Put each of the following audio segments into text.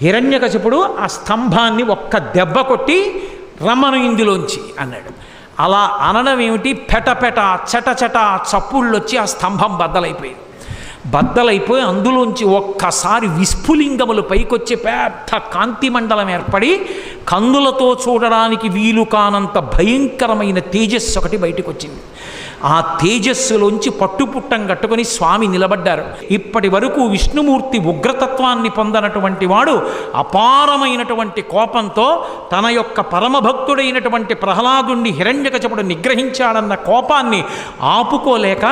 హిరణ్యకశిపుడు ఆ స్తంభాన్ని ఒక్క దెబ్బ కొట్టి రమ్మను ఇందులోంచి అన్నాడు. అలా అనడం ఏమిటి, పెటపెట చటచట చప్పుళ్ళొచ్చి ఆ స్తంభం బద్దలైపోయింది. బద్దలైపోయి అందులోంచి ఒక్కసారి విస్ఫులింగములు పైకొచ్చి పెద్ద కాంతి మండలం ఏర్పడి కందులతో చూడడానికి వీలు కానంత భయంకరమైన తేజస్సు ఒకటి బయటకు వచ్చింది. ఆ తేజస్సులోంచి పట్టుపుట్టం కట్టుకొని స్వామి నిలబడ్డారు. ఇప్పటి వరకు విష్ణుమూర్తి ఉగ్రతత్వాన్ని పొందనటువంటి వాడు అపారమైనటువంటి కోపంతో తన యొక్క పరమభక్తుడైనటువంటి ప్రహ్లాదుణ్ణి హిరణ్యకశిపుడు నిగ్రహించాడన్న కోపాన్ని ఆపుకోలేక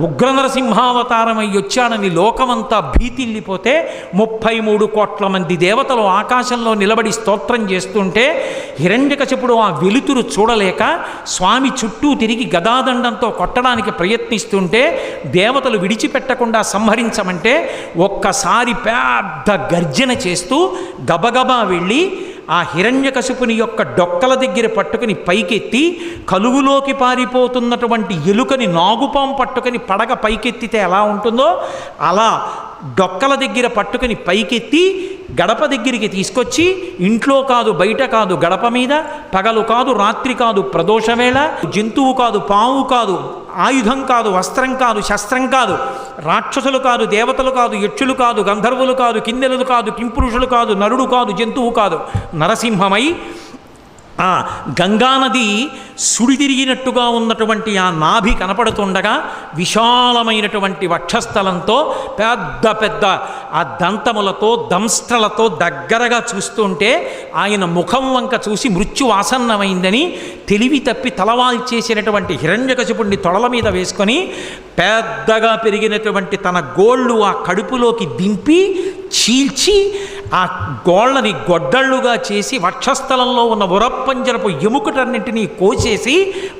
ఉగ్రనరసింహావతారమై వచ్చాడని లోకమంతా భీతిల్లిపోతే 33 కోట్ల మంది దేవతలు ఆకాశంలో నిలబడి స్తోత్రం చేస్తుంటే హిరణ్యకశిపుడు ఆ వెలుతురు చూడలేక స్వామి చుట్టూ తిరిగి గదాదండంతో కొట్టడానికి ప్రయత్నిస్తుంటే దేవతలు విడిచిపెట్టకుండా సంహరించమంటే ఒక్కసారి పెద్ద గర్జన చేస్తూ గబగబా వెళ్ళి ఆ హిరణ్యకశిపుని యొక్క డొక్కల దగ్గర పట్టుకుని పైకెత్తి కలుగులోకి పారిపోతున్నటువంటి ఎలుకని నాగుపాం పట్టుకుని పడగ పైకెత్తితే ఎలా ఉంటుందో అలా డొక్కల దగ్గర పట్టుకుని పైకెత్తి గడప దగ్గరికి తీసుకొచ్చి ఇంట్లో కాదు బయట కాదు గడప మీద, పగలు కాదు రాత్రి కాదు ప్రదోషవేళ, జంతువు కాదు పాము కాదు, ఆయుధం కాదు వస్త్రం కాదు శస్త్రం కాదు, రాక్షసులు కాదు దేవతలు కాదు యక్షులు కాదు గంధర్వులు కాదు కిన్నెలలు కాదు కింపురుషులు కాదు నరుడు కాదు జంతువు కాదు, నరసింహమై ఆ గంగానది సుడితిరిగినట్టుగా ఉన్నటువంటి ఆ నాభి కనపడుతుండగా విశాలమైనటువంటి వక్షస్థలంతో పెద్ద పెద్ద ఆ దంతములతో దంస్ట్రలతో దగ్గరగా చూస్తుంటే ఆయన ముఖం వంక చూసి మృత్యువాసన్నమైందని తెలివి తప్పి తలవాల్చేసినటువంటి హిరణ్యకశిపుణ్ణి తొడల మీద వేసుకొని పెద్దగా పెరిగినటువంటి తన గోళ్ళు ఆ కడుపులోకి దింపి చీల్చి ఆ గోళ్ళని గొడ్డళ్ళుగా చేసి వక్షస్థలంలో ఉన్న ఉరప్పంజరపు ఎముకటన్నింటినీ కోసేసి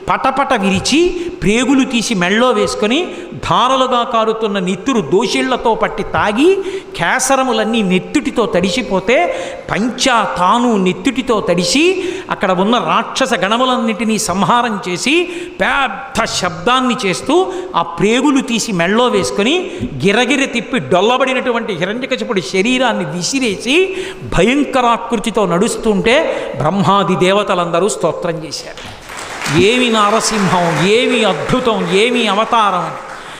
పటపట విరిచి ప్రేగులు తీసి మెళ్ళో వేసుకొని ధారలుగా కారుతున్న నెత్తురు దోషిళ్లతో పట్టి తాగి కేసరములన్నీ నెత్తుటితో తడిసిపోతే పంచా తాను నెత్తుటితో తడిసి అక్కడ ఉన్న రాక్షస గణములన్నింటినీ సంహారం చేసి పెద్ద శబ్దాన్ని చేస్తూ ఆ ప్రేగులు తీసి మెళ్ళో వేసుకొని గిరగిర తిప్పి డొల్లబడినటువంటి హిరణ్యకశిపుడి శరీరాన్ని విసిరేసి భయంకరాకృతితో నడుస్తుంటే బ్రహ్మాది దేవతలందరూ స్తోత్రం చేశారు. ఏమి నరసింహం, ఏమి అద్భుతం, ఏమి అవతారం.